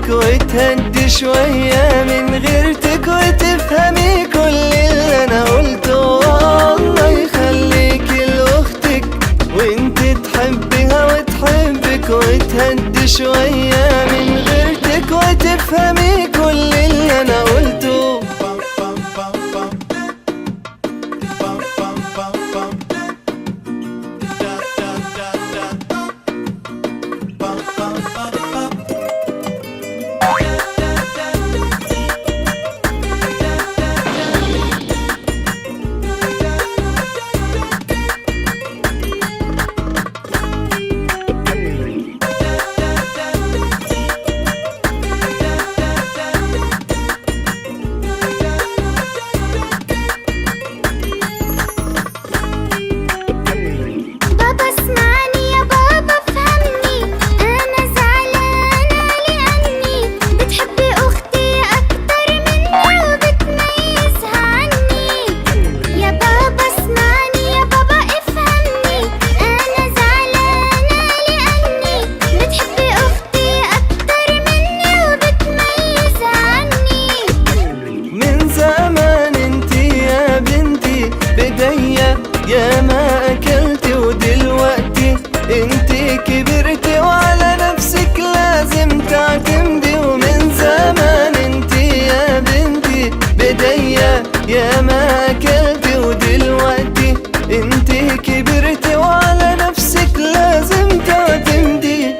احبك وتهدي شوية من غيرتك وتفهمي كل اللي انا قلته. الله يخليكي لاختك وانت تحبيها وتحبك وتهدي شوية من غيرتك وتفهمي كل اللي انا قلته. يا ما أكلت ودلوقتي انتي كبرتي وعلى نفسك لازم تعتمدي. ومن زمان انتي يا بنتي بداية يا ما أكلت ودلوقتي انتي كبرتي وعلى نفسك لازم تعتمدي.